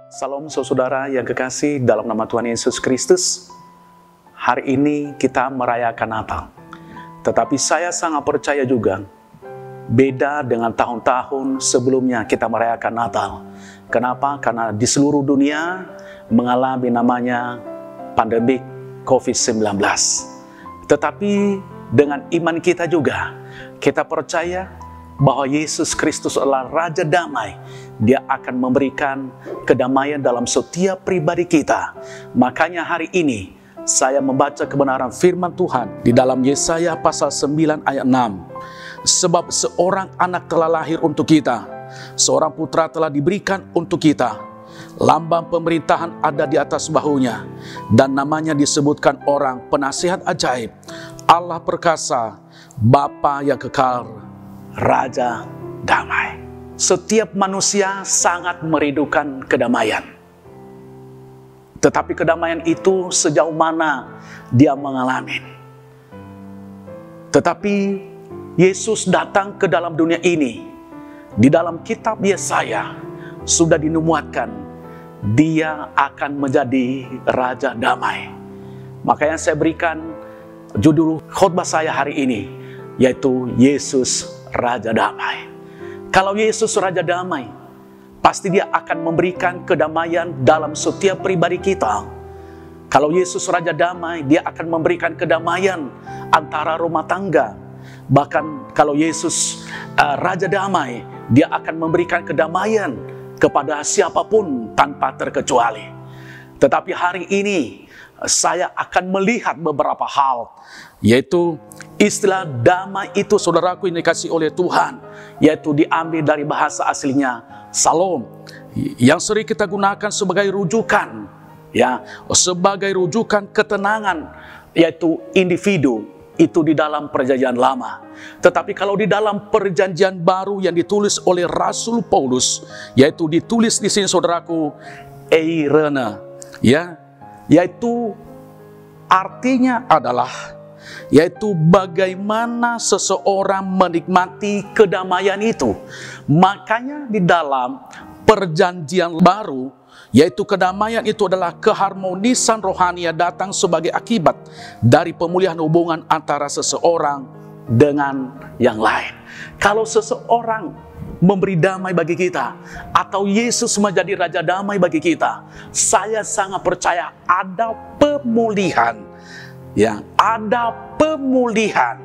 Salam saudara yang kekasih dalam nama Tuhan Yesus Kristus. Hari ini kita merayakan Natal. Tetapi saya sangat percaya juga, beda dengan tahun-tahun sebelumnya kita merayakan Natal. Kenapa? Karena di seluruh dunia mengalami namanya pandemik COVID-19. Tetapi dengan iman kita juga, kita percaya bahwa Yesus Kristus adalah Raja Damai. Dia akan memberikan kedamaian dalam setiap pribadi kita. Makanya hari ini saya membaca kebenaran firman Tuhan di dalam Yesaya pasal 9 ayat 6. Sebab seorang anak telah lahir untuk kita, seorang putra telah diberikan untuk kita. Lambang pemerintahan ada di atas bahunya, dan namanya disebutkan orang penasihat ajaib, Allah perkasa, Bapa yang kekal, Raja Damai. Setiap manusia sangat merindukan kedamaian. Tetapi kedamaian itu sejauh mana dia mengalami. Tetapi Yesus datang ke dalam dunia ini. Di dalam kitab Yesaya sudah dinubuatkan dia akan menjadi Raja Damai. Makanya saya berikan judul khotbah saya hari ini, yaitu Yesus Raja Damai. Kalau Yesus Raja Damai, pasti dia akan memberikan kedamaian dalam setiap pribadi kita. Kalau Yesus Raja Damai, dia akan memberikan kedamaian antara rumah tangga. Bahkan kalau Yesus Raja Damai, dia akan memberikan kedamaian kepada siapapun tanpa terkecuali. Tetapi hari ini saya akan melihat beberapa hal, yaitu istilah damai itu, saudaraku, yang dikasih oleh Tuhan, yaitu diambil dari bahasa aslinya Shalom, yang sering kita gunakan sebagai rujukan, sebagai rujukan ketenangan, yaitu individu itu di dalam perjanjian lama. Tetapi kalau di dalam perjanjian baru yang ditulis oleh Rasul Paulus, yaitu ditulis di sini, saudaraku, eirene, yaitu artinya adalah, yaitu bagaimana seseorang menikmati kedamaian itu. Makanya di dalam perjanjian baru, yaitu kedamaian itu adalah keharmonisan rohani yang datang sebagai akibat dari pemulihan hubungan antara seseorang dengan yang lain. Kalau seseorang memberi damai bagi kita, atau Yesus menjadi Raja Damai bagi kita, saya sangat percaya ada pemulihan, ada pemulihan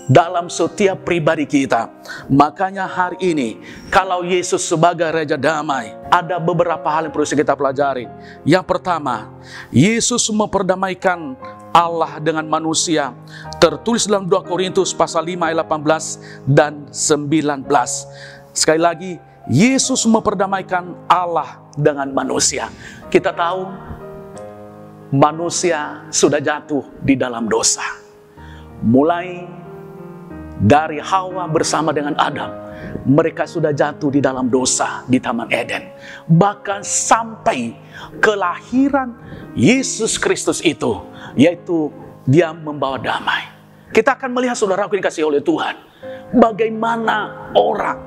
dalam setiap pribadi kita. Makanya hari ini, kalau Yesus sebagai Raja Damai, ada beberapa hal yang perlu kita pelajari. Yang pertama, Yesus memperdamaikan Allah dengan manusia. Tertulis dalam 2 Korintus pasal 5 ayat 18 dan 19. Sekali lagi, Yesus memperdamaikan Allah dengan manusia. Kita tahu manusia sudah jatuh di dalam dosa. Mulai dari Hawa bersama dengan Adam, mereka sudah jatuh di dalam dosa di Taman Eden. Bahkan sampai kelahiran Yesus Kristus itu, yaitu dia membawa damai. Kita akan melihat, saudaraku yang dikasihi oleh Tuhan, bagaimana orang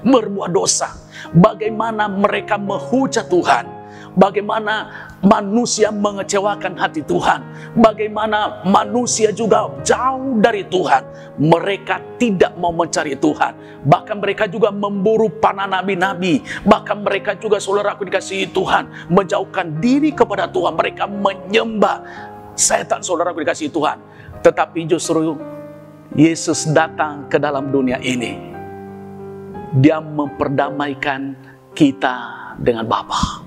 berbuat dosa, bagaimana mereka menghujat Tuhan, bagaimana manusia mengecewakan hati Tuhan, bagaimana manusia juga jauh dari Tuhan. Mereka tidak mau mencari Tuhan, bahkan mereka juga memburu para nabi-nabi, bahkan mereka juga, saudaraku dikasihi Tuhan, menjauhkan diri kepada Tuhan. Mereka menyembah setan, saudaraku dikasihi Tuhan. Tetapi justru Yesus datang ke dalam dunia ini, dia memperdamaikan kita dengan Bapa.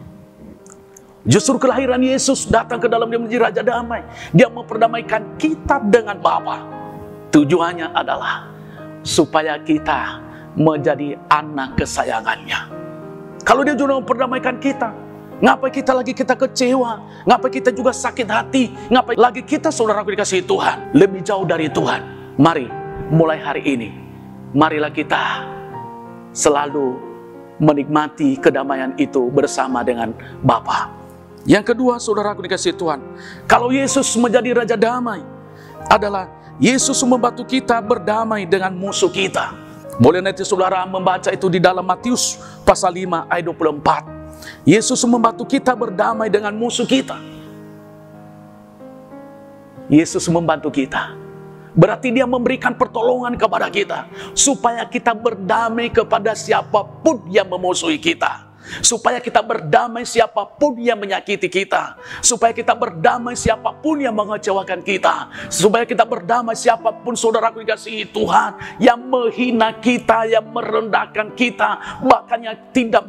Justru kelahiran Yesus datang ke dalam dia menjadi Raja Damai. Dia memperdamaikan kita dengan Bapa. Tujuannya adalah supaya kita menjadi anak kesayangannya. Kalau dia juga memperdamaikan kita, ngapain kita lagi kita kecewa? Ngapain kita juga sakit hati? Ngapain lagi kita, saudaraku dikasihi Tuhan, lebih jauh dari Tuhan? Mari, mulai hari ini, marilah kita selalu menikmati kedamaian itu bersama dengan Bapa. Yang kedua, saudaraku dikasihi Tuhan, kalau Yesus menjadi Raja Damai, adalah Yesus membantu kita berdamai dengan musuh kita. Boleh nanti saudara membaca itu di dalam Matius pasal 5 ayat 24. Yesus membantu kita berdamai dengan musuh kita. Yesus membantu kita. Berarti dia memberikan pertolongan kepada kita. Supaya kita berdamai kepada siapapun yang memusuhi kita. Supaya kita berdamai siapapun yang menyakiti kita. Supaya kita berdamai siapapun yang mengecewakan kita. Supaya kita berdamai siapapun, saudaraku dikasihi Tuhan, yang menghina kita, yang merendahkan kita, bahkan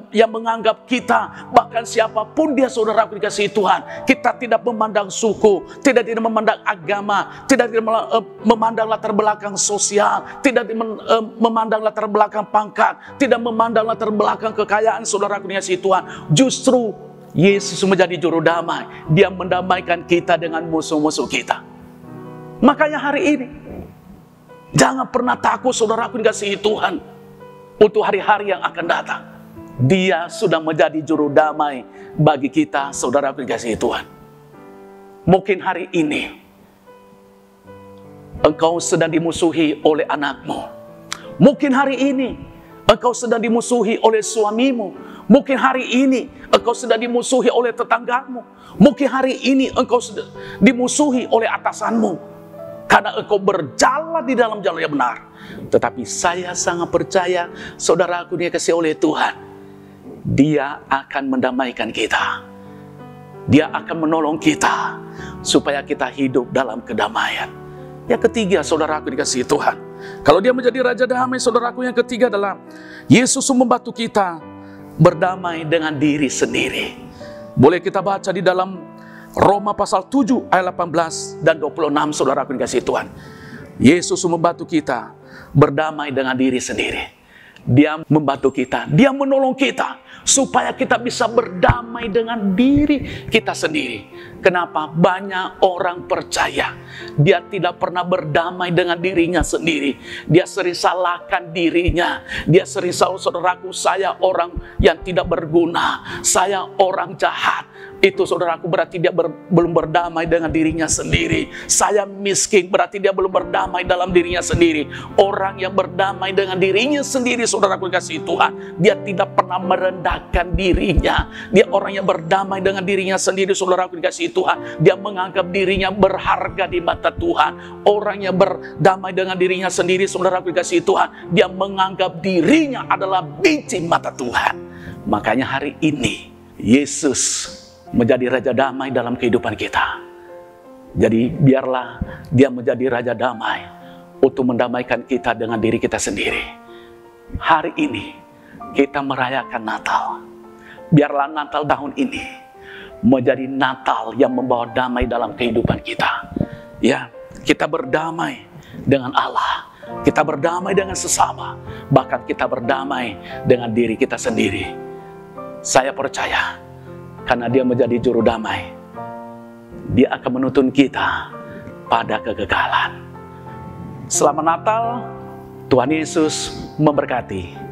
yang menganggap kita, bahkan siapapun dia, saudaraku dikasihi Tuhan. Kita tidak memandang suku, tidak memandang agama, tidak memandang latar belakang sosial, tidak memandang latar belakang pangkat, tidak memandang latar belakang kekayaan, saudaraku dikasihi Tuhan. Justru Yesus menjadi juru damai. Dia mendamaikan kita dengan musuh-musuh kita. Makanya hari ini jangan pernah takut, saudaraku dikasihi Tuhan, untuk hari-hari yang akan datang. Dia sudah menjadi juru damai bagi kita, saudaraku dikasihi Tuhan. Mungkin hari ini engkau sedang dimusuhi oleh anakmu. Mungkin hari ini engkau sedang dimusuhi oleh suamimu. Mungkin hari ini engkau sedang dimusuhi oleh tetanggamu. Mungkin hari ini engkau sedang dimusuhi oleh atasanmu. Karena engkau berjalan di dalam jalan yang benar. Tetapi saya sangat percaya, saudaraku dikasihi oleh Tuhan, Dia akan mendamaikan kita. Dia akan menolong kita supaya kita hidup dalam kedamaian. Yang ketiga, saudaraku dikasihi Tuhan, kalau Dia menjadi Raja Damai, saudaraku, yang ketiga adalah Yesus membantu kita berdamai dengan diri sendiri. Boleh kita baca di dalam Roma pasal 7 ayat 18 dan 26, saudaraku dikasihi Tuhan. Yesus membantu kita berdamai dengan diri sendiri. Dia membantu kita, Dia menolong kita supaya kita bisa berdamai dengan diri kita sendiri. Kenapa? Banyak orang percaya dia tidak pernah berdamai dengan dirinya sendiri. Dia sering salahkan dirinya. Dia sering, saudaraku, saya orang yang tidak berguna, saya orang jahat. Itu, saudaraku, berarti dia belum berdamai dengan dirinya sendiri. Saya miskin, berarti dia belum berdamai dalam dirinya sendiri. Orang yang berdamai dengan dirinya sendiri, saudaraku dikasihi Tuhan, dia tidak pernah merendahkan dirinya. Dia orang yang berdamai dengan dirinya sendiri, saudaraku dikasihi Tuhan. Dia menganggap dirinya berharga di mata Tuhan. Orang yang berdamai dengan dirinya sendiri, saudaraku dikasihi Tuhan, dia menganggap dirinya adalah biji mata Tuhan. Makanya hari ini Yesus menjadi Raja Damai dalam kehidupan kita. Jadi biarlah Dia menjadi Raja Damai untuk mendamaikan kita dengan diri kita sendiri. Hari ini kita merayakan Natal. Biarlah Natal tahun ini menjadi Natal yang membawa damai dalam kehidupan kita. Ya, kita berdamai dengan Allah. Kita berdamai dengan sesama. Bahkan kita berdamai dengan diri kita sendiri. Saya percaya, karena Dia menjadi juru damai, Dia akan menuntun kita pada kegagalan. Selamat Natal, Tuhan Yesus memberkati.